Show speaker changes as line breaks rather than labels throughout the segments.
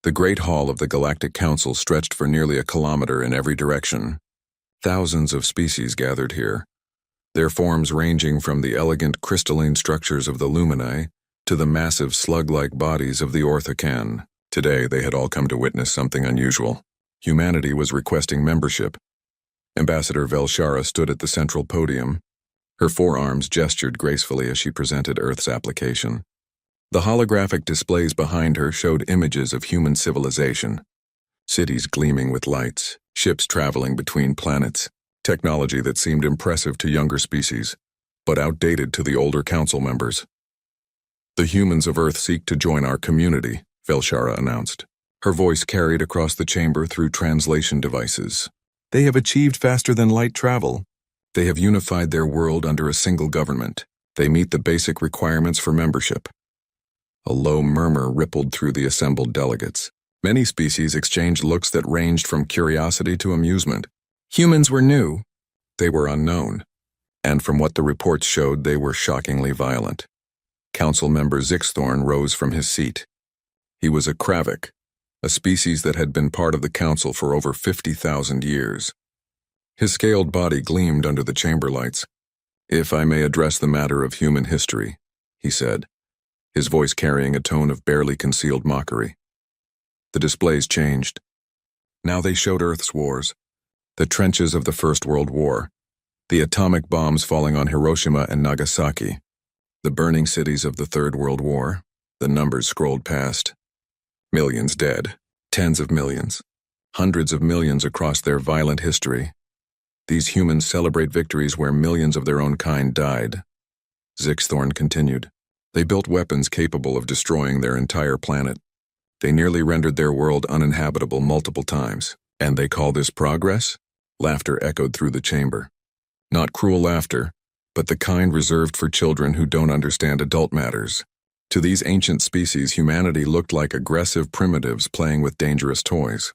The Great Hall of the Galactic Council stretched for nearly a kilometer in every direction. Thousands of species gathered here, their forms ranging from the elegant crystalline structures of the Luminae to the massive slug-like bodies of the Orthocan. Today, they had all come to witness something unusual. Humanity was requesting membership. Ambassador Velshara stood at the central podium. Her forearms gestured gracefully as she presented Earth's application. The holographic displays behind her showed images of human civilization. Cities gleaming with lights, ships traveling between planets, technology that seemed impressive to younger species, but outdated to the older council members. "The humans of Earth seek to join our community," Velshara announced. Her voice carried across the chamber through translation devices. "They have achieved faster-than-light travel. They have unified their world under a single government. They meet the basic requirements for membership." A low murmur rippled through the assembled delegates. Many species exchanged looks that ranged from curiosity to amusement. Humans were new. They were unknown. And from what the reports showed, they were shockingly violent. Council member Zixthorn rose from his seat. He was a Kravik, a species that had been part of the council for over 50,000 years. His scaled body gleamed under the chamber lights. "If I may address the matter of human history," he said, his voice carrying a tone of barely concealed mockery. The displays changed. Now they showed Earth's wars, the trenches of the First World War, the atomic bombs falling on Hiroshima and Nagasaki, the burning cities of the Third World War. The numbers scrolled past. Millions dead, tens of millions, hundreds of millions across their violent history. These humans celebrate victories where millions of their own kind died. Zixthorn continued. They built weapons capable of destroying their entire planet. They nearly rendered their world uninhabitable multiple times. And they call this progress? Laughter echoed through the chamber. Not cruel laughter, but the kind reserved for children who don't understand adult matters. To these ancient species, humanity looked like aggressive primitives playing with dangerous toys.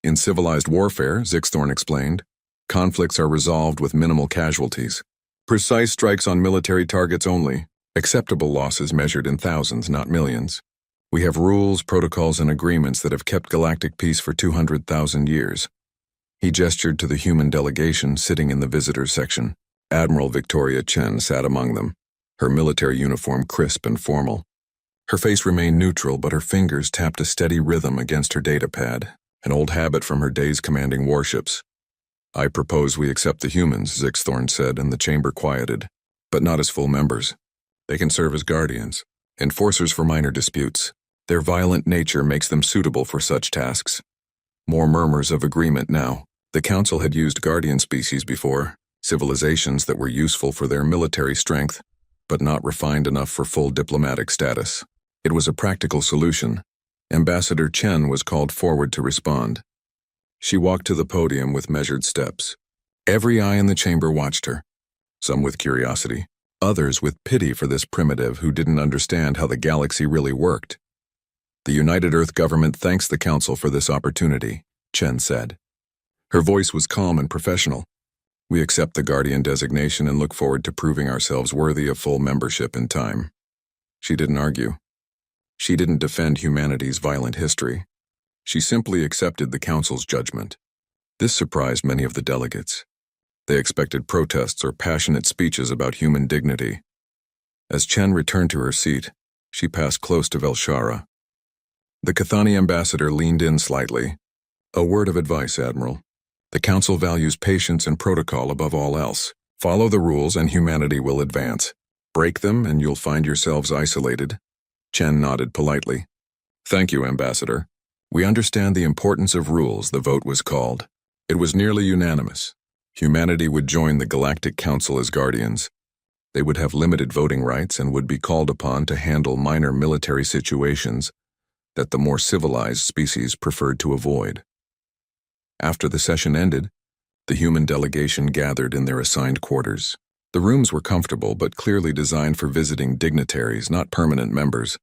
In civilized warfare, Zixthorn explained, conflicts are resolved with minimal casualties. Precise strikes on military targets only. Acceptable losses measured in thousands, not millions. We have rules, protocols, and agreements that have kept galactic peace for 200,000 years. He gestured to the human delegation sitting in the visitors section. Admiral Victoria Chen sat among them, her military uniform crisp and formal. Her face remained neutral, but her fingers tapped a steady rhythm against her datapad, an old habit from her days commanding warships. "I propose we accept the humans," Zixthorn said, and the chamber quieted, "but not as full members. They can serve as guardians, enforcers for minor disputes. Their violent nature makes them suitable for such tasks." More murmurs of agreement now. The council had used guardian species before, civilizations that were useful for their military strength, but not refined enough for full diplomatic status. It was a practical solution. Ambassador Chen was called forward to respond. She walked to the podium with measured steps. Every eye in the chamber watched her, some with curiosity, others with pity for this primitive who didn't understand how the galaxy really worked. "The United Earth government thanks the Council for this opportunity," Chen said. Her voice was calm and professional. "We accept the Guardian designation and look forward to proving ourselves worthy of full membership in time." She didn't argue. She didn't defend humanity's violent history. She simply accepted the Council's judgment. This surprised many of the delegates. They expected protests or passionate speeches about human dignity. As Chen returned to her seat, she passed close to Velshara. The Cathani ambassador leaned in slightly. "A word of advice, Admiral. The Council values patience and protocol above all else. Follow the rules and humanity will advance. Break them and you'll find yourselves isolated." Chen nodded politely. "Thank you, Ambassador. We understand the importance of rules," the vote was called. It was nearly unanimous. Humanity would join the Galactic Council as guardians. They would have limited voting rights and would be called upon to handle minor military situations that the more civilized species preferred to avoid. After the session ended, the human delegation gathered in their assigned quarters. The rooms were comfortable but clearly designed for visiting dignitaries, not permanent members.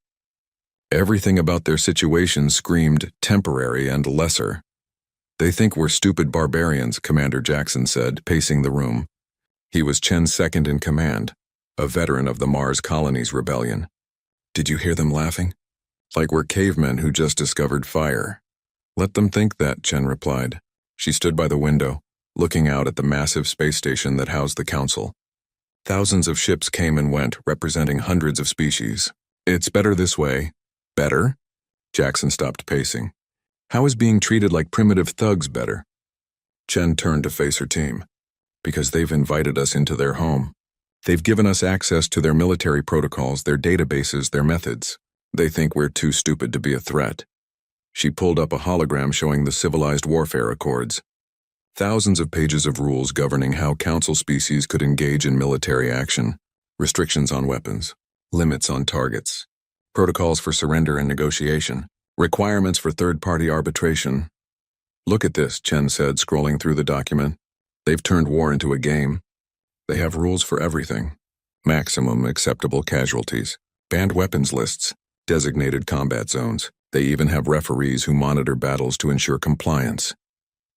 Everything about their situation screamed temporary and lesser. "They think we're stupid barbarians," Commander Jackson said, pacing the room. He was Chen's second in command, a veteran of the Mars Colonies rebellion. "Did you hear them laughing?" Like we're cavemen who just discovered fire. Let them think that, Chen replied. She stood by the window, looking out at the massive space station that housed the council. Thousands of ships came and went, representing hundreds of species. It's better this way. Better? Jackson stopped pacing. How is being treated like primitive thugs better? Chen turned to face her team. Because they've invited us into their home. They've given us access to their military protocols, their databases, their methods. They think we're too stupid to be a threat. She pulled up a hologram showing the Civilized Warfare Accords. Thousands of pages of rules governing how council species could engage in military action, restrictions on weapons, limits on targets, protocols for surrender and negotiation, requirements for third-party arbitration. Look at this, Chen said, scrolling through the document. They've turned war into a game. They have rules for everything. Maximum acceptable casualties, banned weapons lists, designated combat zones. They even have referees who monitor battles to ensure compliance.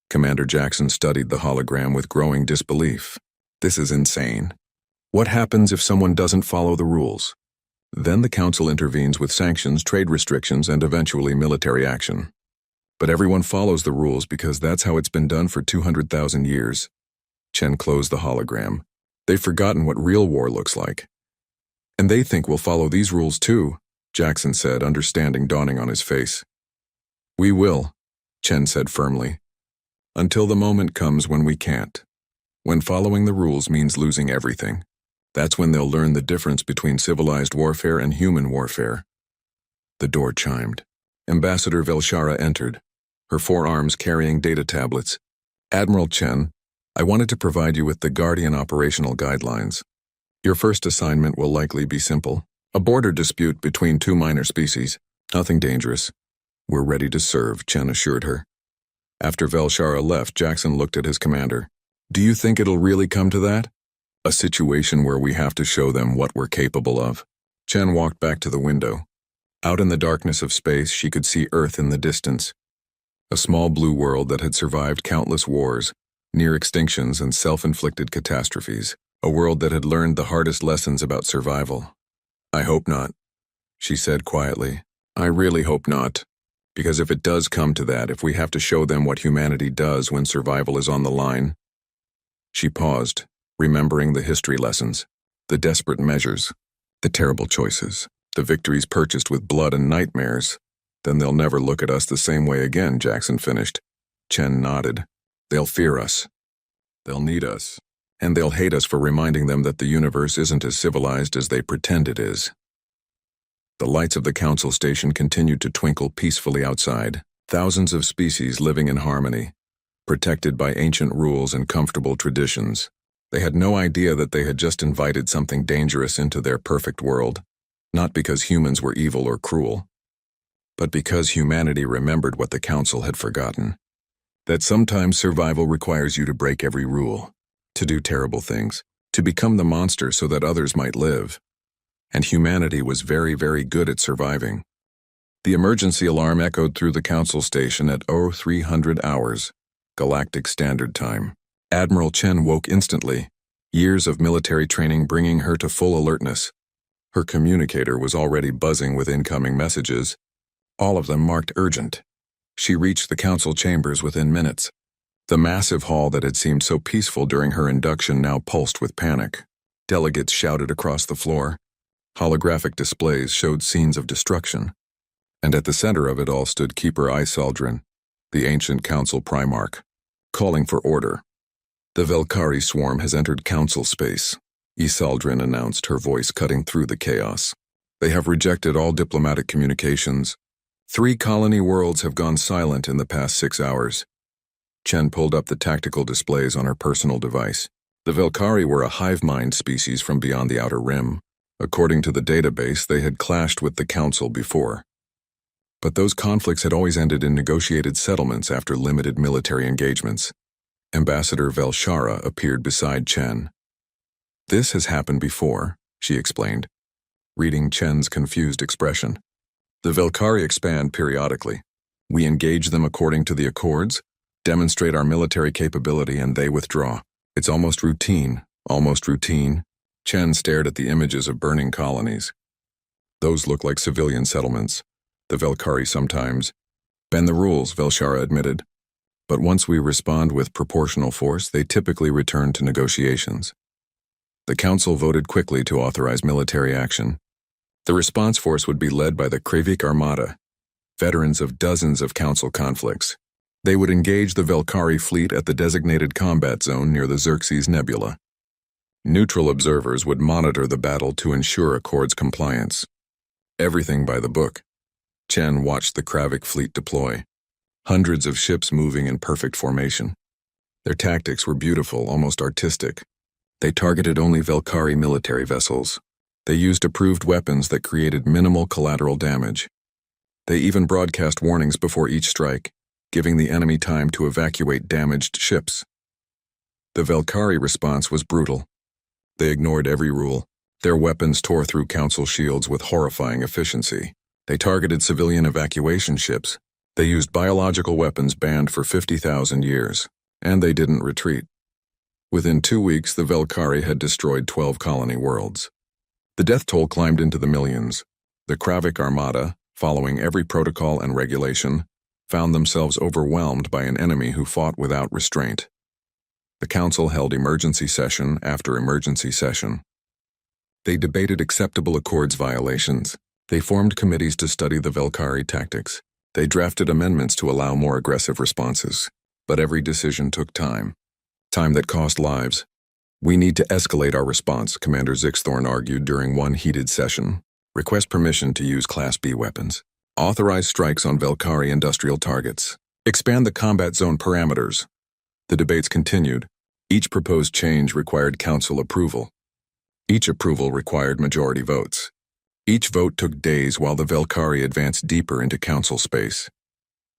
Commander Jackson studied the hologram with growing disbelief. This is insane. What happens if someone doesn't follow the rules? Then the council intervenes with sanctions, trade restrictions, and eventually military action. But everyone follows the rules because that's how it's been done for 200,000 years. Chen closed the hologram. They've forgotten what real war looks like. And they think we'll follow these rules too, Jackson said, understanding dawning on his face. We will, Chen said firmly. Until the moment comes when we can't. When following the rules means losing everything. That's when they'll learn the difference between civilized warfare and human warfare. The door chimed. Ambassador Velshara entered, her forearms carrying data tablets. Admiral Chen, I wanted to provide you with the Guardian operational guidelines. Your first assignment will likely be simple. A border dispute between two minor species. Nothing dangerous. We're ready to serve, Chen assured her. After Velshara left, Jackson looked at his commander. Do you think it'll really come to that? A situation where we have to show them what we're capable of. Chen walked back to the window. Out in the darkness of space, she could see Earth in the distance. A small blue world that had survived countless wars, near extinctions and self-inflicted catastrophes. A world that had learned the hardest lessons about survival. I hope not, she said quietly. I really hope not. Because if it does come to that, if we have to show them what humanity does when survival is on the line. She paused, remembering the history lessons, the desperate measures, the terrible choices, the victories purchased with blood and nightmares. Then they'll never look at us the same way again, Jackson finished. Chen nodded. They'll fear us. They'll need us. And they'll hate us for reminding them that the universe isn't as civilized as they pretend it is. The lights of the council station continued to twinkle peacefully outside, thousands of species living in harmony, protected by ancient rules and comfortable traditions. They had no idea that they had just invited something dangerous into their perfect world, not because humans were evil or cruel, but because humanity remembered what the council had forgotten. That sometimes survival requires you to break every rule, to do terrible things, to become the monster so that others might live. And humanity was very, very good at surviving. The emergency alarm echoed through the council station at 0300 hours, Galactic Standard Time. Admiral Chen woke instantly, years of military training bringing her to full alertness. Her communicator was already buzzing with incoming messages, all of them marked urgent. She reached the council chambers within minutes. The massive hall that had seemed so peaceful during her induction now pulsed with panic. Delegates shouted across the floor. Holographic displays showed scenes of destruction. And at the center of it all stood Keeper Isaldrin, the ancient council primarch, calling for order. The Velkari swarm has entered council space, Isaldrin announced, her voice cutting through the chaos. They have rejected all diplomatic communications. 3 colony worlds have gone silent in the past 6 hours. Chen pulled up the tactical displays on her personal device. The Velkari were a hive mind species from beyond the Outer Rim. According to the database, they had clashed with the council before. But those conflicts had always ended in negotiated settlements after limited military engagements. Ambassador Velshara appeared beside Chen. This has happened before, she explained, reading Chen's confused expression. The Velkari expand periodically. We engage them according to the accords, demonstrate our military capability, and they withdraw. It's almost routine, almost routine. Chen stared at the images of burning colonies. Those look like civilian settlements. The Velkhari sometimes bend the rules, Velshara admitted. But once we respond with proportional force, they typically return to negotiations. The council voted quickly to authorize military action. The response force would be led by the Kravik Armada, veterans of dozens of council conflicts. They would engage the Velkhari fleet at the designated combat zone near the Xerxes Nebula. Neutral observers would monitor the battle to ensure Accord's compliance. Everything by the book. Chen watched the Kravik fleet deploy. Hundreds of ships moving in perfect formation. Their tactics were beautiful, almost artistic. They targeted only Velkhari military vessels. They used approved weapons that created minimal collateral damage. They even broadcast warnings before each strike, giving the enemy time to evacuate damaged ships. The Velkhari response was brutal. They ignored every rule. Their weapons tore through council shields with horrifying efficiency. They targeted civilian evacuation ships. They used biological weapons banned for 50,000 years, and they didn't retreat. Within 2 weeks, the Velkhari had destroyed 12 colony worlds. The death toll climbed into the millions. The Kravik Armada, following every protocol and regulation, found themselves overwhelmed by an enemy who fought without restraint. The council held emergency session after emergency session. They debated acceptable Accords violations. They formed committees to study the Velkhari tactics. They drafted amendments to allow more aggressive responses. But every decision took time. Time that cost lives. "We need to escalate our response," Commander Zixthorn argued during one heated session. "Request permission to use Class B weapons. Authorize strikes on Velkhari industrial targets. Expand the combat zone parameters." The debates continued. Each proposed change required council approval. Each approval required majority votes. Each vote took days while the Velkhari advanced deeper into council space.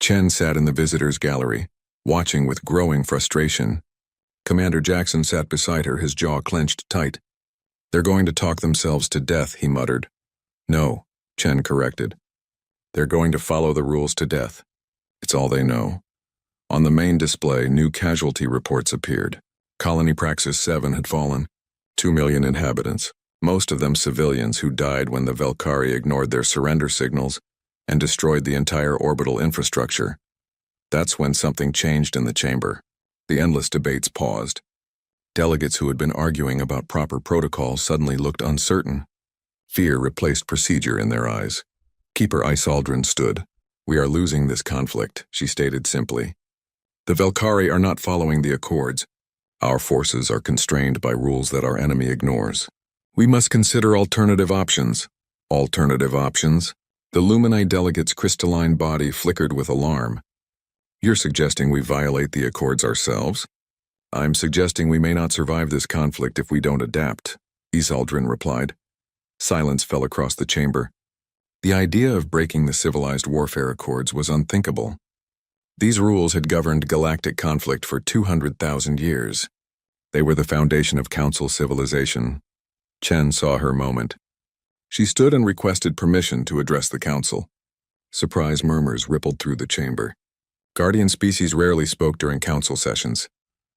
Chen sat in the visitors' gallery, watching with growing frustration. Commander Jackson sat beside her, his jaw clenched tight. "They're going to talk themselves to death," he muttered. "No," Chen corrected. "They're going to follow the rules to death. It's all they know." On the main display, new casualty reports appeared. Colony Praxis 7 had fallen. 2 million inhabitants, most of them civilians who died when the Velkhari ignored their surrender signals and destroyed the entire orbital infrastructure. That's when something changed in the chamber. The endless debates paused. Delegates who had been arguing about proper protocols suddenly looked uncertain. Fear replaced procedure in their eyes. Keeper Isaldrin stood. "We are losing this conflict," she stated simply. "The Velkhari are not following the Accords. Our forces are constrained by rules that our enemy ignores. We must consider alternative options." "Alternative options?" The Lumini delegate's crystalline body flickered with alarm. "You're suggesting we violate the Accords ourselves?" "I'm suggesting we may not survive this conflict if we don't adapt," Isaldrin replied. Silence fell across the chamber. The idea of breaking the civilized warfare Accords was unthinkable. These rules had governed galactic conflict for 200,000 years. They were the foundation of council civilization. Chen saw her moment. She stood and requested permission to address the council. Surprise murmurs rippled through the chamber. Guardian species rarely spoke during council sessions.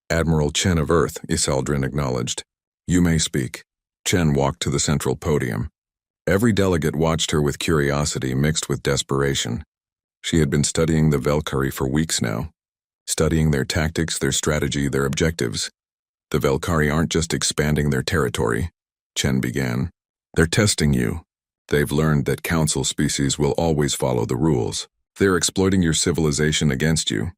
"Admiral Chen of Earth," Isaldrin acknowledged. "You may speak." Chen walked to the central podium. Every delegate watched her with curiosity mixed with desperation. She had been studying the Velkhari for weeks now, studying their tactics, their strategy, their objectives. "The Velkhari aren't just expanding their territory," Chen began. "They're testing you. They've learned that council species will always follow the rules. They're exploiting your civilization against you.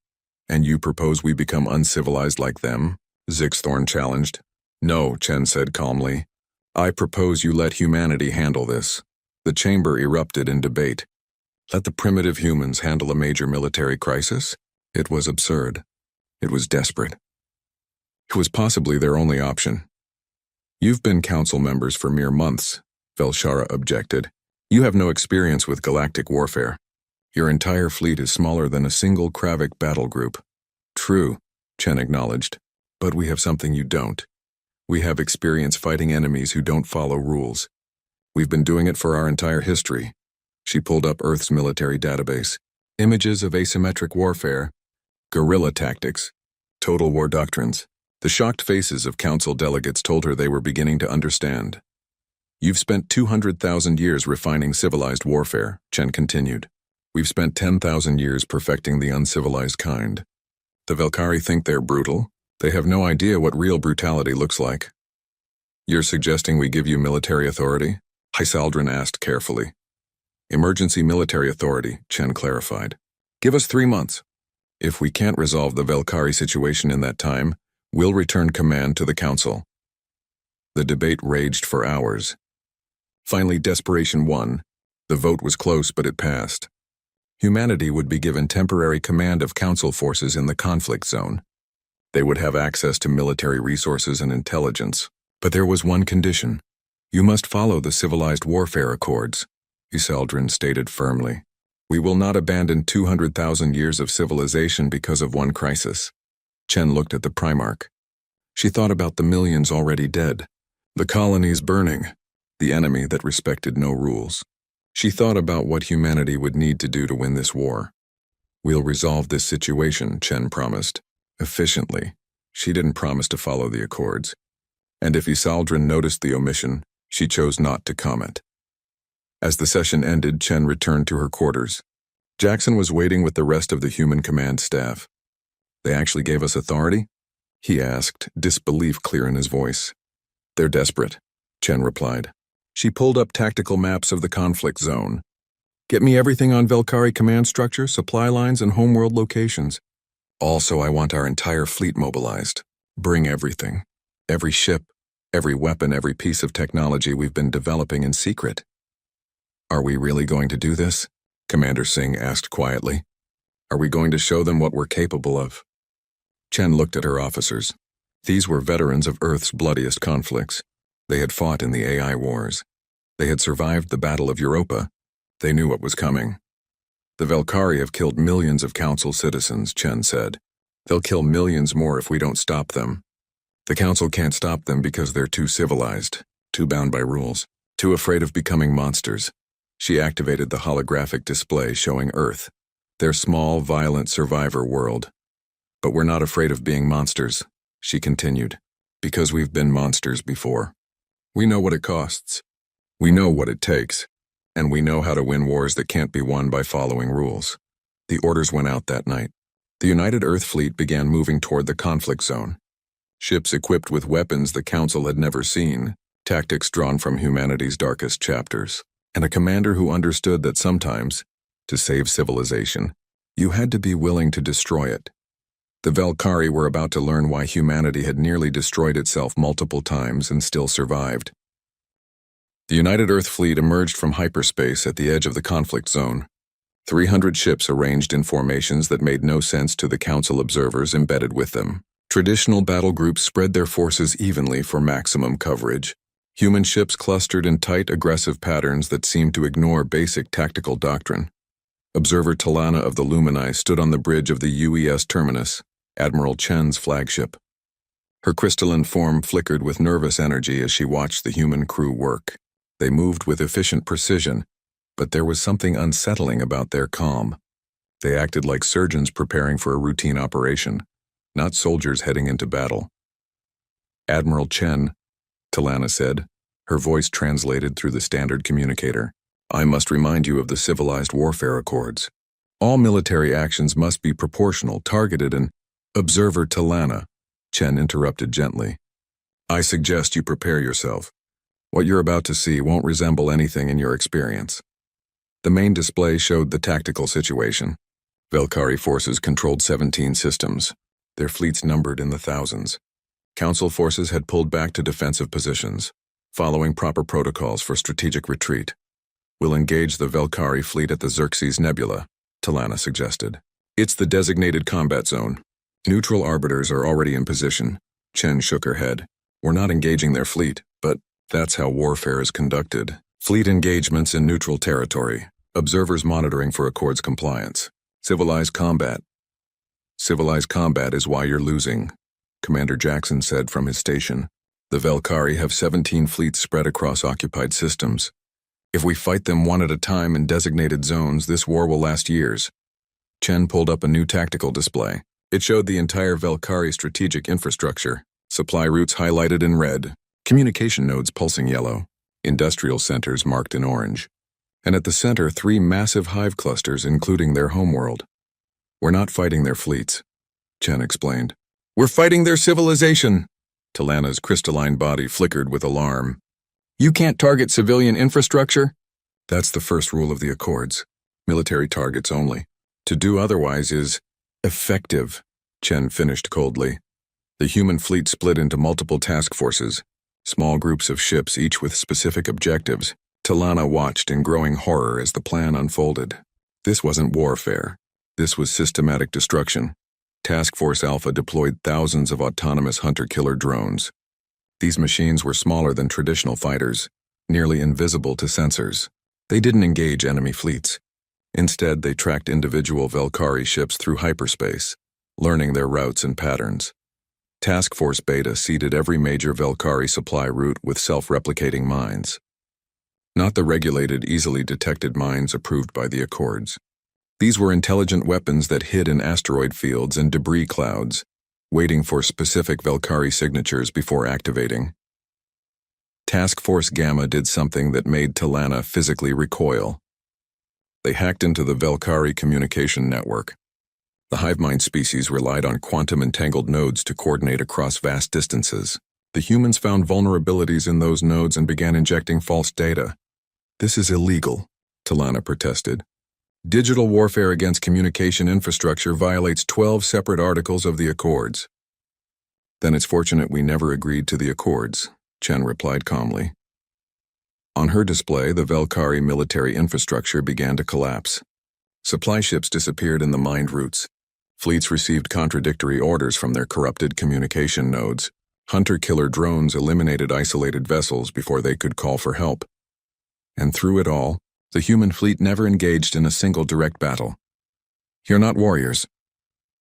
And you propose we become uncivilized like them?" Zixthorn challenged. "No," Chen said calmly. "I propose you let humanity handle this." The chamber erupted in debate. Let the primitive humans handle a major military crisis? It was absurd. It was desperate. It was possibly their only option. "You've been council members for mere months," Velshara objected. "You have no experience with galactic warfare. Your entire fleet is smaller than a single Kravik battle group." "True," Chen acknowledged. "But we have something you don't. We have experience fighting enemies who don't follow rules. We've been doing it for our entire history." She pulled up Earth's military database. Images of asymmetric warfare, guerrilla tactics, total war doctrines. The shocked faces of council delegates told her they were beginning to understand. "You've spent 200,000 years refining civilized warfare," Chen continued. We've spent 10,000 years perfecting the uncivilized kind. The Velkari think they're brutal. They have no idea what real brutality looks like. You're suggesting we give you military authority? Hysaldrin asked carefully. Emergency military authority, Chen clarified. Give us 3 months. If we can't resolve the Velkari situation in that time, we'll return command to the Council. The debate raged for hours. Finally, desperation won. The vote was close, but it passed. Humanity would be given temporary command of Council forces in the conflict zone. They would have access to military resources and intelligence. But there was one condition. You must follow the Civilized Warfare Accords, Hysaldrin stated firmly. We will not abandon 200,000 years of civilization because of one crisis. Chen looked at the Primarch. She thought about the millions already dead, the colonies burning, the enemy that respected no rules. She thought about what humanity would need to do to win this war. We'll resolve this situation, Chen promised. Efficiently. She didn't promise to follow the accords. And if Hysaldrin noticed the omission, she chose not to comment. As the session ended, Chen returned to her quarters. Jackson was waiting with the rest of the human command staff. They actually gave us authority? He asked, disbelief clear in his voice. They're desperate, Chen replied. She pulled up tactical maps of the conflict zone. Get me everything on Velkari command structure, supply lines, and homeworld locations. Also, I want our entire fleet mobilized. Bring everything. Every ship, every weapon, every piece of technology we've been developing in secret. Are we really going to do this? Commander Singh asked quietly. Are we going to show them what we're capable of? Chen looked at her officers. These were veterans of Earth's bloodiest conflicts. They had fought in the AI wars. They had survived the Battle of Europa. They knew what was coming. The Velkari have killed millions of Council citizens, Chen said. They'll kill millions more if we don't stop them. The Council can't stop them because they're too civilized, too bound by rules, too afraid of becoming monsters. She activated the holographic display showing Earth, their small, violent survivor world. But we're not afraid of being monsters, she continued, because we've been monsters before. We know what it costs. We know what it takes. And we know how to win wars that can't be won by following rules. The orders went out that night. The United Earth Fleet began moving toward the conflict zone. Ships equipped with weapons the Council had never seen, tactics drawn from humanity's darkest chapters, and a commander who understood that sometimes, to save civilization, you had to be willing to destroy it. The Velkari were about to learn why humanity had nearly destroyed itself multiple times and still survived. The United Earth Fleet emerged from hyperspace at the edge of the conflict zone. 300 ships arranged in formations that made no sense to the Council observers embedded with them. Traditional battle groups spread their forces evenly for maximum coverage. Human ships clustered in tight, aggressive patterns that seemed to ignore basic tactical doctrine. Observer Talana of the Lumini stood on the bridge of the UES terminus, Admiral Chen's flagship. Her crystalline form flickered with nervous energy as she watched the human crew work. They moved with efficient precision, but there was something unsettling about their calm. They acted like surgeons preparing for a routine operation, not soldiers heading into battle. Admiral Chen, Talana said, her voice translated through the standard communicator. I must remind you of the Civilized Warfare Accords. All military actions must be proportional, targeted, and— Observer Talana, Chen interrupted gently. I suggest you prepare yourself. What you're about to see won't resemble anything in your experience. The main display showed the tactical situation. Velkari forces controlled 17 systems, their fleets numbered in the thousands. Council forces had pulled back to defensive positions, following proper protocols for strategic retreat. We'll engage the Velkari fleet at the Xerxes Nebula, Talana suggested. It's the designated combat zone. Neutral arbiters are already in position. Chen shook her head. We're not engaging their fleet, but that's how warfare is conducted. Fleet engagements in neutral territory. Observers monitoring for Accords compliance. Civilized combat. Civilized combat is why you're losing, Commander Jackson said from his station. The Velkari have 17 fleets spread across occupied systems. If we fight them one at a time in designated zones, this war will last years. Chen pulled up a new tactical display. It showed the entire Velkari strategic infrastructure. Supply routes highlighted in red. Communication nodes pulsing yellow, industrial centers marked in orange. and at the center 3 massive hive clusters including their homeworld. "We're not fighting their fleets," Chen explained. "We're fighting their civilization." Talana's crystalline body flickered with alarm. "You can't target civilian infrastructure?" "That's the first rule of the Accords. Military targets only. To do otherwise is effective," Chen finished coldly. The human fleet split into multiple task forces, small groups of ships each with specific objectives. Talana watched in growing horror as the plan unfolded. This wasn't warfare. This was systematic destruction. Task Force Alpha deployed thousands of autonomous hunter-killer drones. These machines were smaller than traditional fighters, nearly invisible to sensors. They didn't engage enemy fleets. Instead, they tracked individual Velkari ships through hyperspace, learning their routes and patterns. Task Force Beta seeded every major Velkari supply route with self-replicating mines. Not the regulated, easily detected mines approved by the Accords. These were intelligent weapons that hid in asteroid fields and debris clouds, waiting for specific Velkari signatures before activating. Task Force Gamma did something that made Talana physically recoil. They hacked into the Velkari communication network. The hivemind species relied on quantum-entangled nodes to coordinate across vast distances. The humans found vulnerabilities in those nodes and began injecting false data. "This is illegal," Talana protested. "Digital warfare against communication infrastructure violates 12 separate articles of the Accords." "Then it's fortunate we never agreed to the Accords," Chen replied calmly. On her display, the Velkari military infrastructure began to collapse. Supply ships disappeared in the mined routes. Fleets received contradictory orders from their corrupted communication nodes. Hunter-killer drones eliminated isolated vessels before they could call for help. And through it all, the human fleet never engaged in a single direct battle. "You're not warriors,"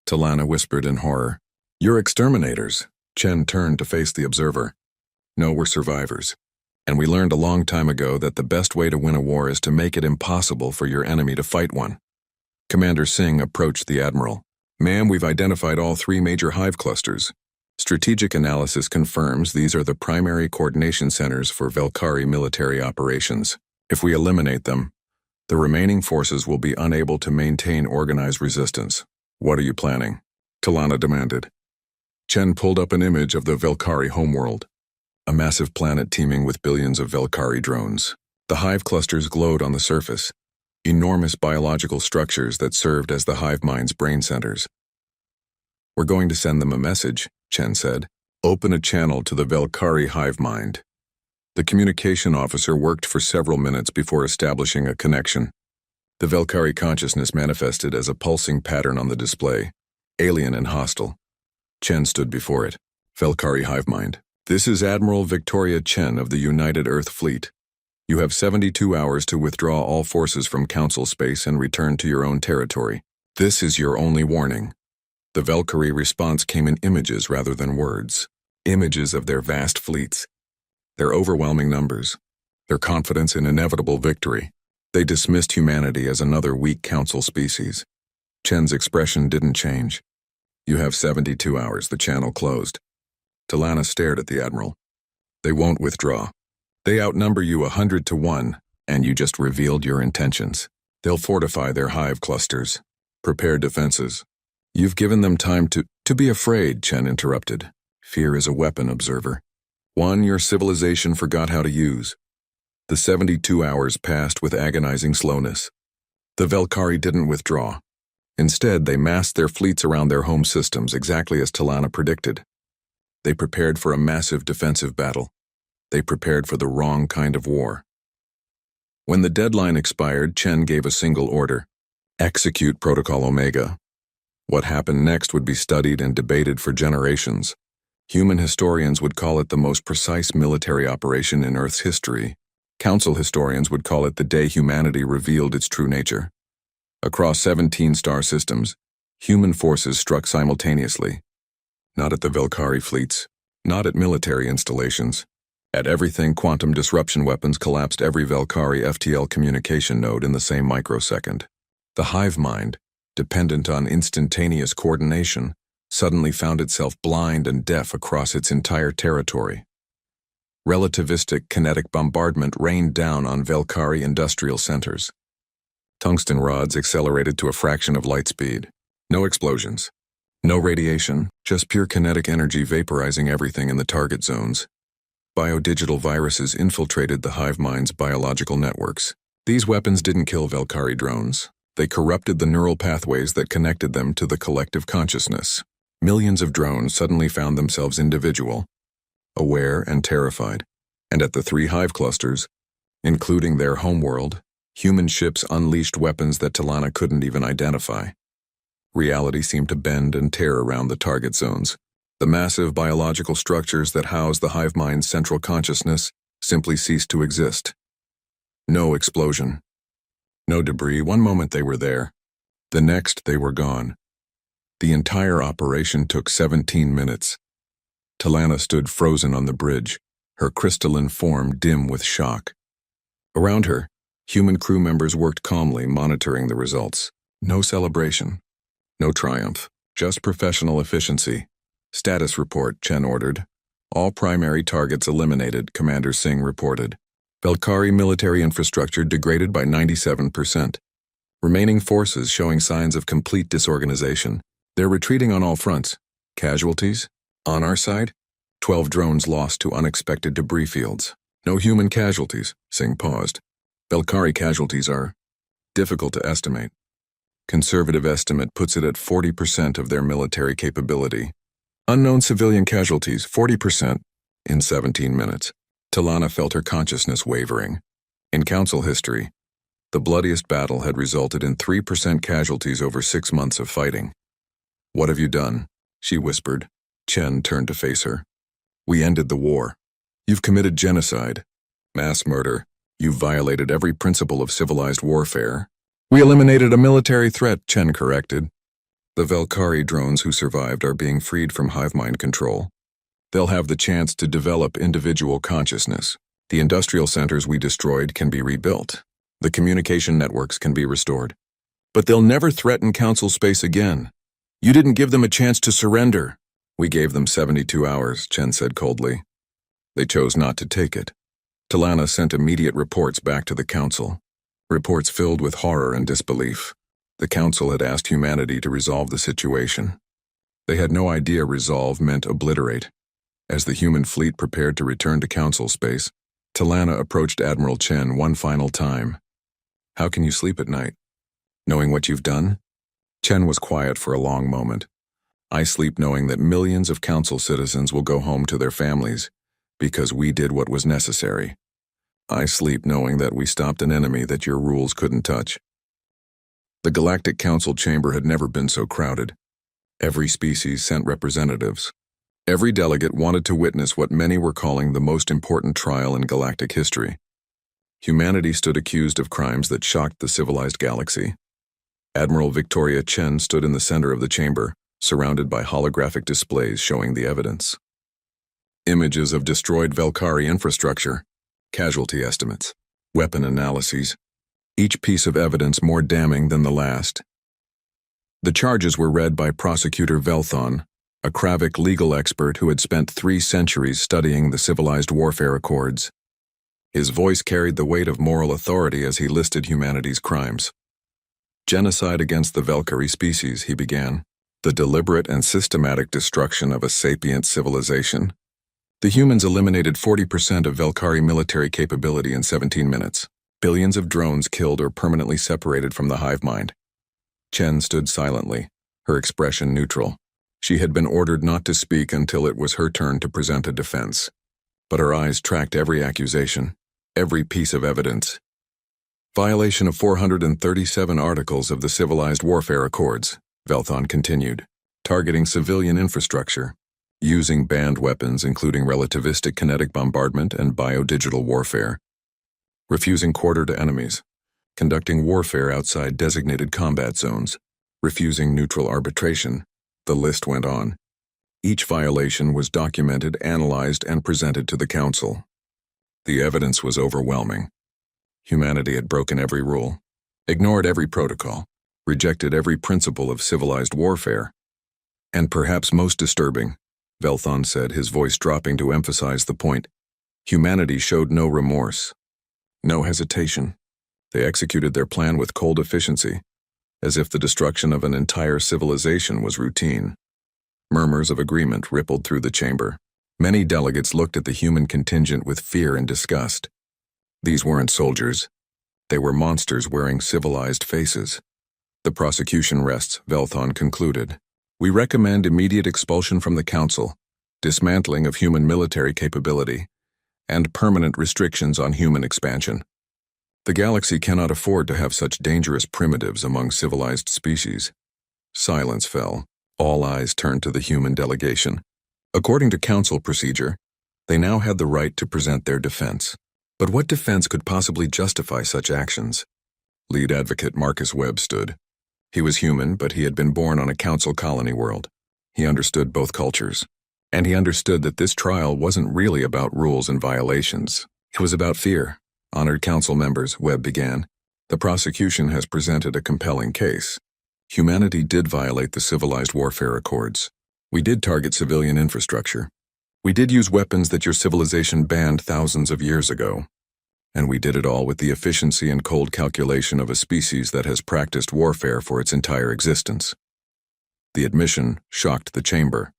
Talana whispered in horror. "You're exterminators." Chen turned to face the observer. "No, we're survivors. And we learned a long time ago that the best way to win a war is to make it impossible for your enemy to fight one." Commander Singh approached the admiral. "Ma'am, we've identified all 3 major hive clusters. Strategic analysis confirms these are the primary coordination centers for Velkari military operations. If we eliminate them, the remaining forces will be unable to maintain organized resistance. What are you planning?" Talana demanded. Chen pulled up an image of the Velkari homeworld, a massive planet teeming with billions of Velkari drones. The hive clusters glowed on the surface, enormous biological structures that served as the hive mind's brain centers. "We're going to send them a message," Chen said. "Open a channel to the Velkari hive mind." The communication officer worked for several minutes before establishing a connection. The Velkari consciousness manifested as a pulsing pattern on the display, alien and hostile. Chen stood before it. "Velkari hive mind. This is Admiral Victoria Chen of the United Earth Fleet. You have 72 hours to withdraw all forces from Council space and return to your own territory. This is your only warning." The Velkari response came in images rather than words. Images of their vast fleets, their overwhelming numbers, their confidence in inevitable victory. They dismissed humanity as another weak Council species. Chen's expression didn't change. "You have 72 hours, the channel closed." Talana stared at the admiral. "They won't withdraw. They outnumber you 100 to 1, and you just revealed your intentions. They'll fortify their hive clusters, prepare defenses. You've given them time to be afraid," Chen interrupted. "Fear is a weapon, observer. One your civilization forgot how to use." The 72 hours passed with agonizing slowness. The Velkari didn't withdraw. Instead, they massed their fleets around their home systems exactly as Talana predicted. They prepared for a massive defensive battle. They prepared for the wrong kind of war. When the deadline expired, Chen gave a single order: execute Protocol Omega. What happened next would be studied and debated for generations. Human historians would call it the most precise military operation in Earth's history. Council historians would call it the day humanity revealed its true nature. Across 17 star systems, human forces struck simultaneously. Not at the Velkari fleets, not at military installations. At everything, quantum disruption weapons collapsed every Velkari FTL communication node in the same microsecond. The hive mind, dependent on instantaneous coordination, suddenly found itself blind and deaf across its entire territory. Relativistic kinetic bombardment rained down on Velkari industrial centers. Tungsten rods accelerated to a fraction of light speed. No explosions. No radiation, just pure kinetic energy vaporizing everything in the target zones. Biodigital viruses infiltrated the hive mind's biological networks. These weapons didn't kill Velkari drones. They corrupted the neural pathways that connected them to the collective consciousness. Millions of drones suddenly found themselves individual, aware and terrified. And at the 3 hive clusters, including their homeworld, human ships unleashed weapons that Talana couldn't even identify. Reality seemed to bend and tear around the target zones. The massive biological structures that house the hive mind's central consciousness simply ceased to exist. No explosion. No debris. One moment they were there. The next they were gone. The entire operation took 17 minutes. Talana stood frozen on the bridge, her crystalline form dim with shock. Around her, human crew members worked calmly, monitoring the results. No celebration. No triumph. Just professional efficiency. Status report, Chen ordered. All primary targets eliminated, Commander Singh reported. Velkari military infrastructure degraded by 97%. Remaining forces showing signs of complete disorganization. They're retreating on all fronts. Casualties? On our side? 12 drones lost to unexpected debris fields. No human casualties, Singh paused. Velkari casualties are difficult to estimate. Conservative estimate puts it at 40% of their military capability. Unknown civilian casualties, 40%, in 17 minutes. Talana felt her consciousness wavering. In Council history, the bloodiest battle had resulted in 3% casualties over 6 months of fighting. What have you done? She whispered. Chen turned to face her. We ended the war. You've committed genocide, mass murder. You've violated every principle of civilized warfare. We eliminated a military threat, Chen corrected. The Velkari drones who survived are being freed from hive mind control. They'll have the chance to develop individual consciousness. The industrial centers we destroyed can be rebuilt. The communication networks can be restored. But they'll never threaten Council space again. You didn't give them a chance to surrender. We gave them 72 hours, Chen said coldly. They chose not to take it. Talana sent immediate reports back to the Council. Reports filled with horror and disbelief. The Council had asked humanity to resolve the situation. They had no idea resolve meant obliterate. As the human fleet prepared to return to Council space, Talana approached Admiral Chen one final time. How can you sleep at night? Knowing what you've done? Chen was quiet for a long moment. I sleep knowing that millions of Council citizens will go home to their families because we did what was necessary. I sleep knowing that we stopped an enemy that your rules couldn't touch. The Galactic Council chamber had never been so crowded. Every species sent representatives. Every delegate wanted to witness what many were calling the most important trial in galactic history. Humanity stood accused of crimes that shocked the civilized galaxy. Admiral Victoria Chen stood in the center of the chamber, surrounded by holographic displays showing the evidence. Images of destroyed Velkari infrastructure, casualty estimates, weapon analyses, each piece of evidence more damning than the last. The charges were read by Prosecutor Velthon, a Kravik legal expert who had spent 3 centuries studying the civilized warfare accords. His voice carried the weight of moral authority as he listed humanity's crimes. Genocide against the Velkari species, he began. The deliberate and systematic destruction of a sapient civilization. The humans eliminated 40% of Velkari military capability in 17 minutes. Billions of drones killed or permanently separated from the hive mind. Chen stood silently, her expression neutral. She had been ordered not to speak until it was her turn to present a defense. But her eyes tracked every accusation, every piece of evidence. Violation of 437 articles of the Civilized Warfare Accords, Velthon continued. Targeting civilian infrastructure. Using banned weapons including relativistic kinetic bombardment and biodigital warfare. Refusing quarter to enemies. Conducting warfare outside designated combat zones. Refusing neutral arbitration. The list went on. Each violation was documented, analyzed, and presented to the Council. The evidence was overwhelming. Humanity had broken every rule, ignored every protocol, rejected every principle of civilized warfare. And perhaps most disturbing, Velthon said, his voice dropping to emphasize the point, Humanity showed no remorse, no hesitation. They executed their plan with cold efficiency, as if the destruction of an entire civilization was routine. Murmurs of agreement rippled through the chamber. Many delegates looked at the human contingent with fear and disgust. These weren't soldiers. They were monsters wearing civilized faces. The prosecution rests, Velthon concluded. We recommend immediate expulsion from the Council, dismantling of human military capability, and permanent restrictions on human expansion. The galaxy cannot afford to have such dangerous primitives among civilized species. Silence fell. All eyes turned to the human delegation. According to Council procedure, they now had the right to present their defense. But what defense could possibly justify such actions? Lead advocate Marcus Webb stood. He was human, but he had been born on a Council colony world. He understood both cultures. And he understood that this trial wasn't really about rules and violations. It was about fear. Honored Council members, Webb began, the prosecution has presented a compelling case. Humanity did violate the civilized warfare accords. We did target civilian infrastructure. We did use weapons that your civilization banned thousands of years ago. And we did it all with the efficiency and cold calculation of a species that has practiced warfare for its entire existence. The admission shocked the chamber.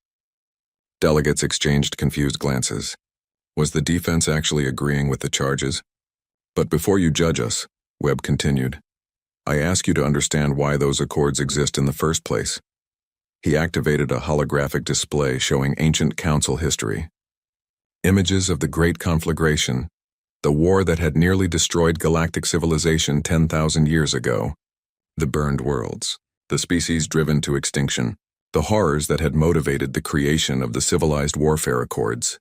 Delegates exchanged confused glances. Was the defense actually agreeing with the charges? But before you judge us, Webb continued, I ask you to understand why those accords exist in the first place. He activated a holographic display showing ancient Council history. Images of the Great Conflagration, the war that had nearly destroyed galactic civilization 10,000 years ago. The burned worlds, the species driven to extinction, the horrors that had motivated the creation of the civilized warfare accords.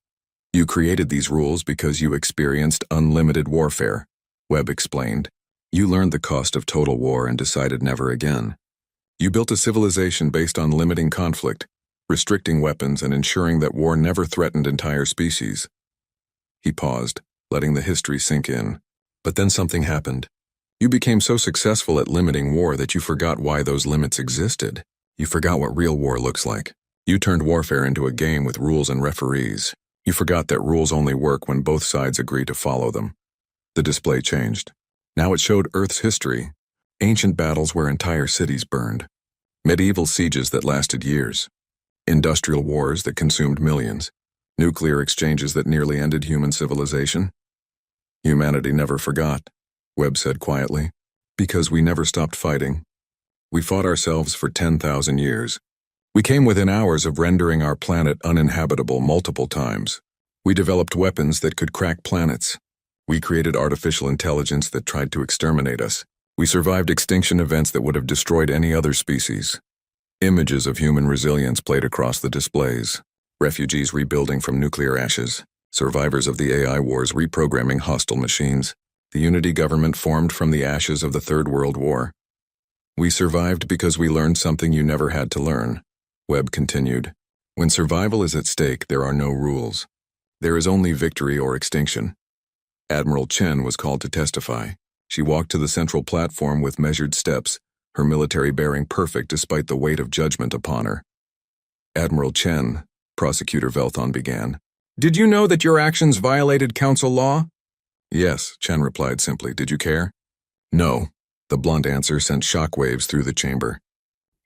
You created these rules because you experienced unlimited warfare, Webb explained. You learned the cost of total war and decided never again. You built a civilization based on limiting conflict, restricting weapons, and ensuring that war never threatened entire species. He paused, letting the history sink in. But then something happened. You became so successful at limiting war that you forgot why those limits existed. You forgot what real war looks like. You turned warfare into a game with rules and referees. You forgot that rules only work when both sides agree to follow them. The display changed. Now it showed Earth's history. Ancient battles where entire cities burned. Medieval sieges that lasted years. Industrial wars that consumed millions. Nuclear exchanges that nearly ended human civilization. Humanity never forgot, Webb said quietly, because we never stopped fighting. We fought ourselves for 10,000 years. We came within hours of rendering our planet uninhabitable multiple times. We developed weapons that could crack planets. We created artificial intelligence that tried to exterminate us. We survived extinction events that would have destroyed any other species. Images of human resilience played across the displays. Refugees rebuilding from nuclear ashes. Survivors of the AI wars reprogramming hostile machines. The unity government formed from the ashes of the Third World War. We survived because we learned something you never had to learn, Webb continued. When survival is at stake, there are no rules. There is only victory or extinction. Admiral Chen was called to testify. She walked to the central platform with measured steps, her military bearing perfect despite the weight of judgment upon her. Admiral Chen, Prosecutor Velthon began. Did you know that your actions violated Council law? Yes, Chen replied simply. Did you care? No. The blunt answer sent shockwaves through the chamber.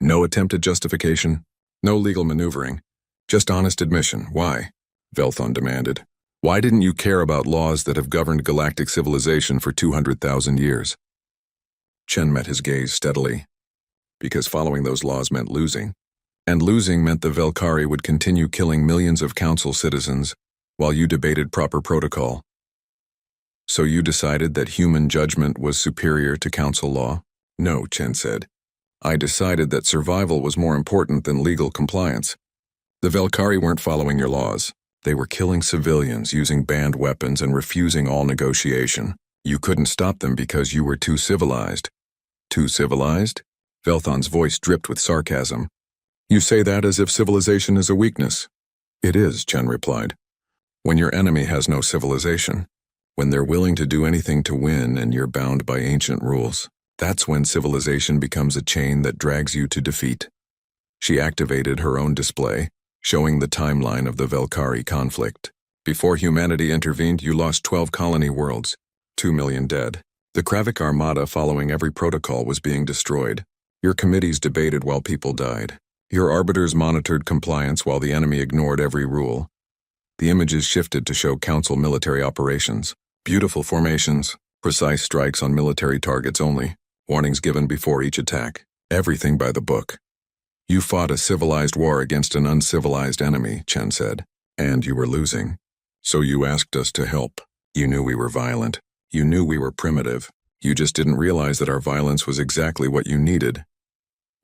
No attempted justification, no legal maneuvering, just honest admission. Why? Velthon demanded. Why didn't you care about laws that have governed galactic civilization for 200,000 years? Chen met his gaze steadily. Because following those laws meant losing. And losing meant the Velkari would continue killing millions of Council citizens while you debated proper protocol. So you decided that human judgment was superior to Council law? No, Chen said. I decided that survival was more important than legal compliance. The Velkari weren't following your laws. They were killing civilians, using banned weapons, and refusing all negotiation. You couldn't stop them because you were too civilized. Too civilized? Velthon's voice dripped with sarcasm. You say that as if civilization is a weakness. It is, Chen replied. When your enemy has no civilization, when they're willing to do anything to win and you're bound by ancient rules, that's when civilization becomes a chain that drags you to defeat. She activated her own display, showing the timeline of the Velkari conflict. Before humanity intervened, you lost 12 colony worlds, 2 million dead. The Kravik Armada, following every protocol, was being destroyed. Your committees debated while people died. Your arbiters monitored compliance while the enemy ignored every rule. The images shifted to show Council military operations. Beautiful formations, precise strikes on military targets only, warnings given before each attack. Everything by the book. You fought a civilized war against an uncivilized enemy, Chen said, and you were losing. So you asked us to help. You knew we were violent. You knew we were primitive. You just didn't realize that our violence was exactly what you needed.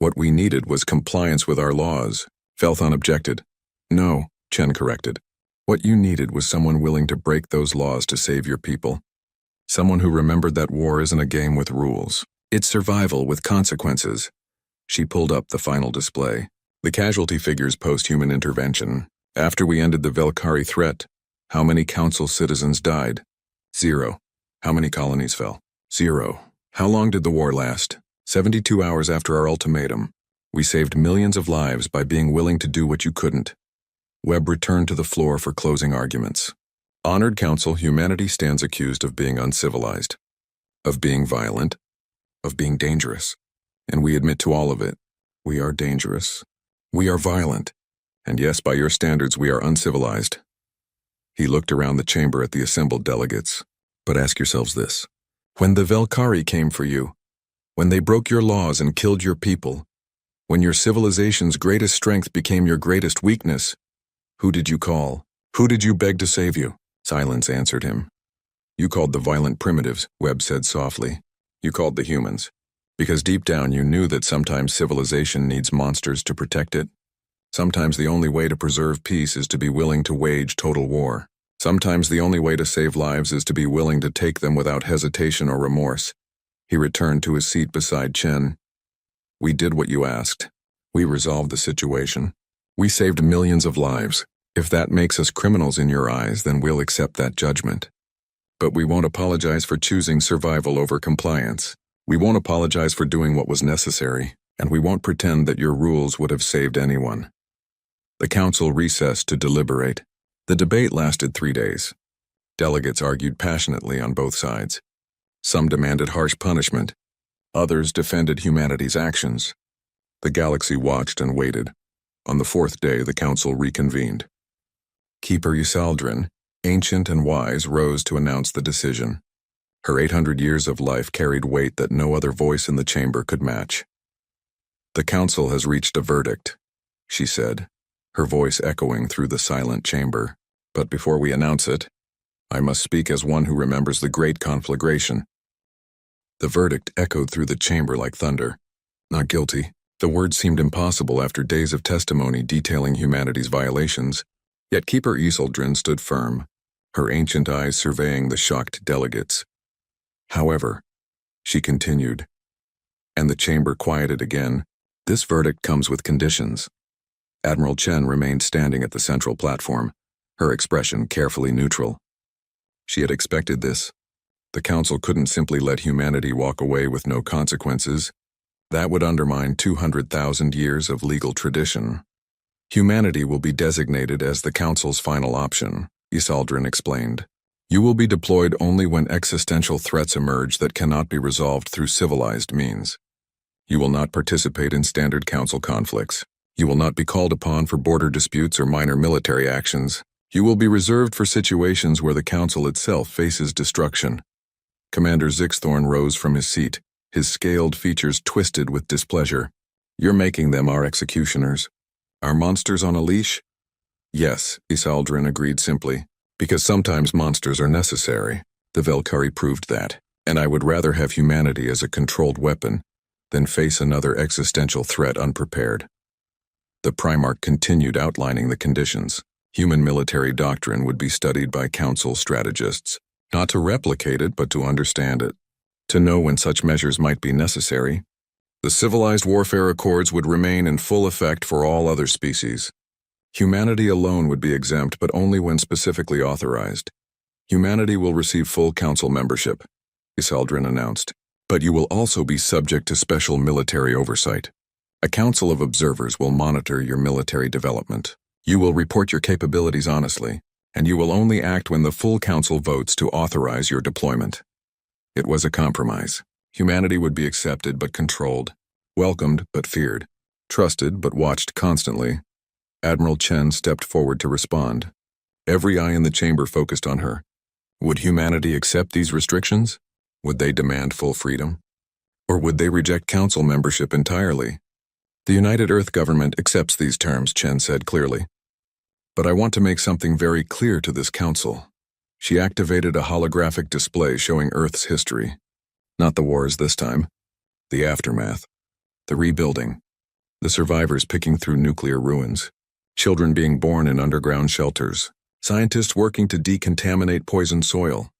What we needed was compliance with our laws. Felthon objected. No, Chen corrected. What you needed was someone willing to break those laws to save your people. Someone who remembered that war isn't a game with rules. It's survival with consequences. She pulled up the final display. The casualty figures post-human intervention. After we ended the Velkari threat, how many council citizens died? 0. How many colonies fell? 0. How long did the war last? 72 hours after our ultimatum. We saved millions of lives by being willing to do what you couldn't. Webb returned to the floor for closing arguments. Honored Council, humanity stands accused of being uncivilized, of being violent, of being dangerous. And we admit to all of it. We are dangerous. We are violent. And yes, by your standards, we are uncivilized. He looked around the chamber at the assembled delegates. But ask yourselves this. When the Velkari came for you, when they broke your laws and killed your people, when your civilization's greatest strength became your greatest weakness, who did you call? Who did you beg to save you? Silence answered him. You called the violent primitives, Webb said softly. You called the humans. Because deep down you knew that sometimes civilization needs monsters to protect it. Sometimes the only way to preserve peace is to be willing to wage total war. Sometimes the only way to save lives is to be willing to take them without hesitation or remorse. He returned to his seat beside Chen. We did what you asked. We resolved the situation. We saved millions of lives. If that makes us criminals in your eyes, then we'll accept that judgment. But we won't apologize for choosing survival over compliance. We won't apologize for doing what was necessary, and we won't pretend that your rules would have saved anyone. The council recessed to deliberate. The debate lasted 3 days. Delegates argued passionately on both sides. Some demanded harsh punishment. Others defended humanity's actions. The galaxy watched and waited. On the 4th day, the council reconvened. Keeper Ysaldrin, ancient and wise, rose to announce the decision. Her 800 years of life carried weight that no other voice in the chamber could match. The council has reached a verdict, she said, her voice echoing through the silent chamber. But before we announce it, I must speak as one who remembers the great conflagration. The verdict echoed through the chamber like thunder. Not guilty. The word seemed impossible after days of testimony detailing humanity's violations. Yet Keeper Ysaldrin stood firm, her ancient eyes surveying the shocked delegates. However, she continued, and the chamber quieted again, this verdict comes with conditions. Admiral Chen remained standing at the central platform, her expression carefully neutral. She had expected this. The council couldn't simply let humanity walk away with no consequences. That would undermine 200,000 years of legal tradition. Humanity will be designated as the council's final option, Ysaldrin explained. You will be deployed only when existential threats emerge that cannot be resolved through civilized means. You will not participate in standard council conflicts. You will not be called upon for border disputes or minor military actions. You will be reserved for situations where the council itself faces destruction. Commander Zixthorn rose from his seat, his scaled features twisted with displeasure. You're making them our executioners. Our monsters on a leash? Yes, Ysaldrin agreed simply. Because sometimes monsters are necessary. The Velkari proved that. And I would rather have humanity as a controlled weapon than face another existential threat unprepared. The Primarch continued outlining the conditions. Human military doctrine would be studied by council strategists, not to replicate it but to understand it, to know when such measures might be necessary. The civilized warfare accords would remain in full effect for all other species. Humanity alone would be exempt, but only when specifically authorized. Humanity will receive full council membership, Ysaldrin announced, but you will also be subject to special military oversight. A council of observers will monitor your military development. You will report your capabilities honestly, and you will only act when the full council votes to authorize your deployment. It was a compromise. Humanity would be accepted but controlled, welcomed but feared, trusted but watched constantly. Admiral Chen stepped forward to respond. Every eye in the chamber focused on her. Would humanity accept these restrictions? Would they demand full freedom? Or would they reject council membership entirely? The United Earth government accepts these terms, Chen said clearly. But I want to make something very clear to this council. She activated a holographic display showing Earth's history. Not the wars this time. The aftermath. The rebuilding. The survivors picking through nuclear ruins. Children being born in underground shelters. Scientists working to decontaminate poisoned soil.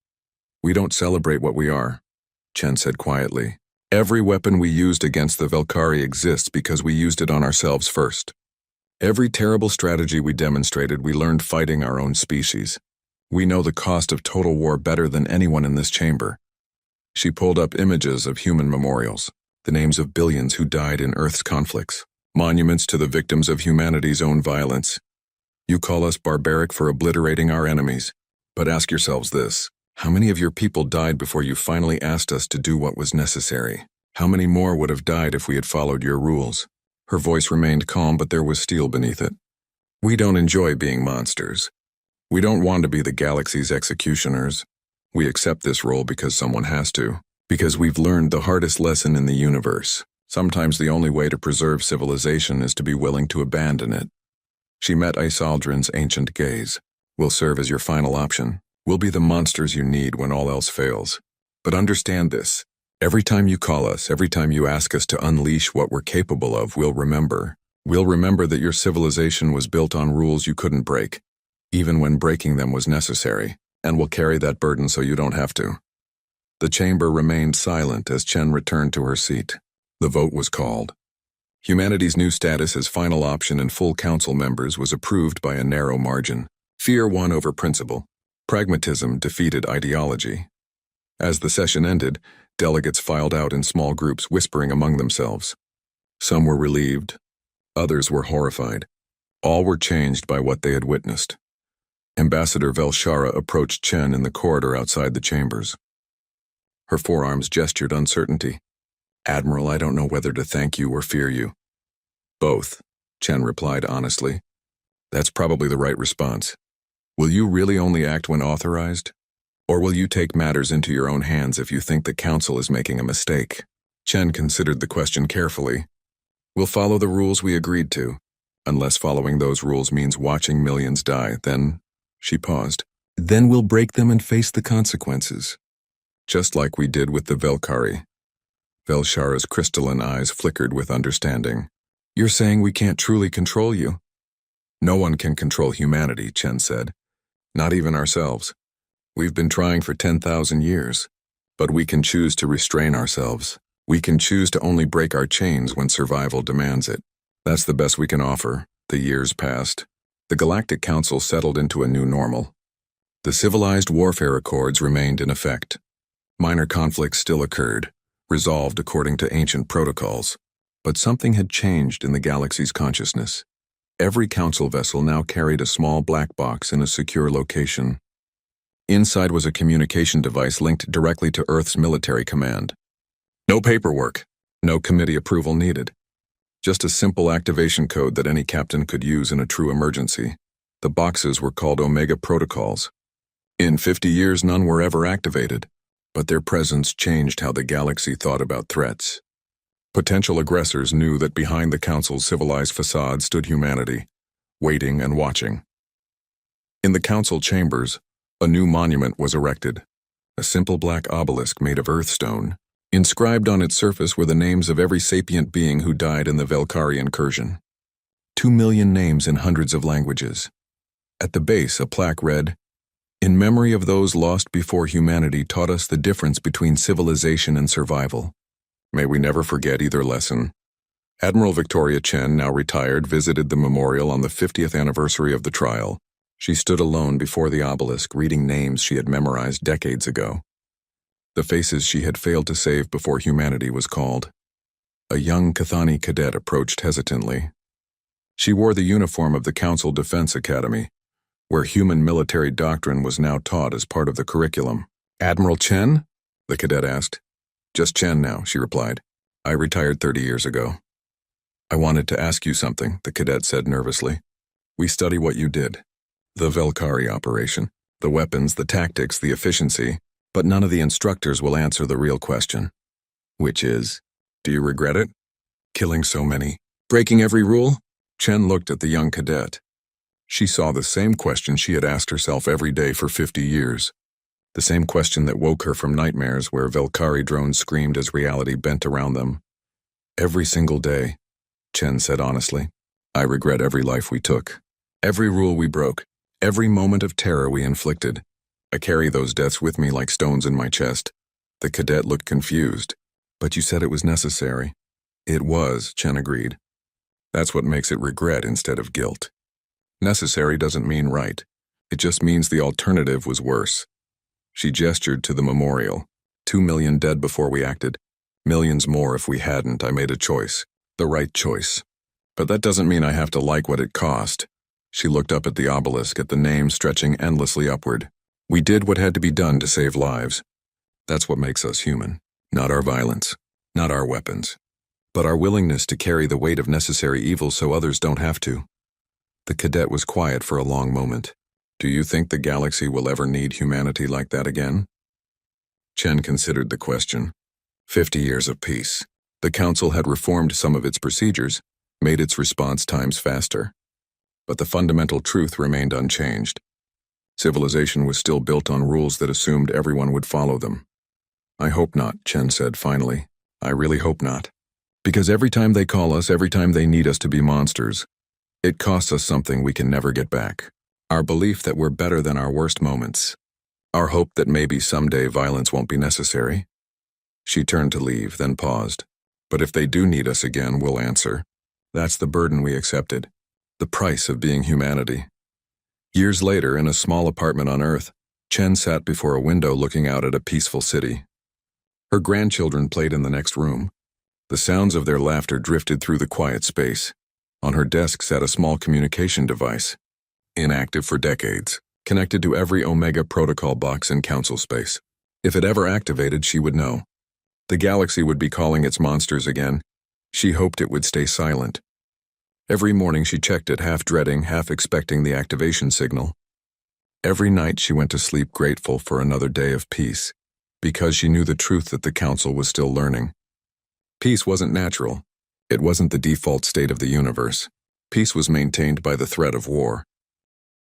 We don't celebrate what we are, Chen said quietly. Every weapon we used against the Valkyrie exists because we used it on ourselves first. Every terrible strategy we demonstrated, we learned fighting our own species. We know the cost of total war better than anyone in this chamber. She pulled up images of human memorials, the names of billions who died in Earth's conflicts, monuments to the victims of humanity's own violence. You call us barbaric for obliterating our enemies, but ask yourselves this. How many of your people died before you finally asked us to do what was necessary? How many more would have died if we had followed your rules? Her voice remained calm, but there was steel beneath it. We don't enjoy being monsters. We don't want to be the galaxy's executioners. We accept this role because someone has to, because we've learned the hardest lesson in the universe. Sometimes the only way to preserve civilization is to be willing to abandon it. She met Isaldrin's ancient gaze. We'll serve as your final option. We'll be the monsters you need when all else fails. But understand this. Every time you call us, every time you ask us to unleash what we're capable of, we'll remember. We'll remember that your civilization was built on rules you couldn't break, even when breaking them was necessary, and we'll carry that burden so you don't have to. The chamber remained silent as Chen returned to her seat. The vote was called. Humanity's new status as final option and full council members was approved by a narrow margin. Fear won over principle. Pragmatism defeated ideology. As the session ended, delegates filed out in small groups, whispering among themselves. Some were relieved. Others were horrified. All were changed by what they had witnessed. Ambassador Velshara approached Chen in the corridor outside the chambers. Her forearms gestured uncertainty. Admiral, I don't know whether to thank you or fear you. Both, Chen replied honestly. That's probably the right response. Will you really only act when authorized? Or will you take matters into your own hands if you think the council is making a mistake? Chen considered the question carefully. We'll follow the rules we agreed to. Unless following those rules means watching millions die, then... She paused. Then we'll break them and face the consequences. Just like we did with the Valkyrie. Velshara's crystalline eyes flickered with understanding. You're saying we can't truly control you? No one can control humanity, Chen said. Not even ourselves. We've been trying for 10,000 years. But we can choose to restrain ourselves. We can choose to only break our chains when survival demands it. That's the best we can offer. The years passed. The Galactic Council settled into a new normal. The civilized warfare accords remained in effect. Minor conflicts still occurred, resolved according to ancient protocols. But something had changed in the galaxy's consciousness. Every council vessel now carried a small black box in a secure location. Inside was a communication device linked directly to Earth's military command. No paperwork, no committee approval needed. Just a simple activation code that any captain could use in a true emergency. The boxes were called Omega Protocols. In 50 years, none were ever activated, but their presence changed how the galaxy thought about threats. Potential aggressors knew that behind the Council's civilized facade stood humanity, waiting and watching. In the Council chambers, a new monument was erected, a simple black obelisk made of earthstone. Inscribed on its surface were the names of every sapient being who died in the Valkyrie incursion. 2 million names in hundreds of languages. At the base, a plaque read, "In memory of those lost before humanity taught us the difference between civilization and survival. May we never forget either lesson." Admiral Victoria Chen, now retired, visited the memorial on the 50th anniversary of the trial. She stood alone before the obelisk, reading names she had memorized decades ago. The faces she had failed to save before humanity was called. A young Cathani cadet approached hesitantly. She wore the uniform of the Council Defense Academy, where human military doctrine was now taught as part of the curriculum. "Admiral Chen?" the cadet asked. "Just Chen now," she replied. "I retired 30 years ago." "I wanted to ask you something," the cadet said nervously. "We study what you did. The Velkari operation, the weapons, the tactics, the efficiency, but none of the instructors will answer the real question. Which is, do you regret it? Killing so many? Breaking every rule?" Chen looked at the young cadet. She saw the same question she had asked herself every day for 50 years. The same question that woke her from nightmares where Velkari drones screamed as reality bent around them. "Every single day," Chen said honestly, "I regret every life we took, every rule we broke, every moment of terror we inflicted. I carry those deaths with me like stones in my chest." The cadet looked confused. "But you said it was necessary." "It was," Chen agreed. "That's what makes it regret instead of guilt. Necessary doesn't mean right. It just means the alternative was worse." She gestured to the memorial. 2 million dead before we acted. Millions more if we hadn't. I made a choice. The right choice. But that doesn't mean I have to like what it cost. She looked up at the obelisk, at the name stretching endlessly upward. We did what had to be done to save lives. That's what makes us human. Not our violence. Not our weapons. But our willingness to carry the weight of necessary evil so others don't have to. The cadet was quiet for a long moment. "Do you think the galaxy will ever need humanity like that again?" Chen considered the question. 50 years of peace. The Council had reformed some of its procedures, made its response times faster. But the fundamental truth remained unchanged. Civilization was still built on rules that assumed everyone would follow them. "I hope not," Chen said finally. "I really hope not. Because every time they call us, every time they need us to be monsters, it costs us something we can never get back. Our belief that we're better than our worst moments. Our hope that maybe someday violence won't be necessary." She turned to leave, then paused. "But if they do need us again, we'll answer. That's the burden we accepted. The price of being humanity." Years later, in a small apartment on Earth, Chen sat before a window looking out at a peaceful city. Her grandchildren played in the next room. The sounds of their laughter drifted through the quiet space. On her desk sat a small communication device. Inactive for decades, connected to every Omega protocol box in Council space. If it ever activated, she would know. The galaxy would be calling its monsters again. She hoped it would stay silent. Every morning she checked it, half dreading, half expecting the activation signal. Every night she went to sleep grateful for another day of peace, because she knew the truth that the Council was still learning. Peace wasn't natural. It wasn't the default state of the universe. Peace was maintained by the threat of war.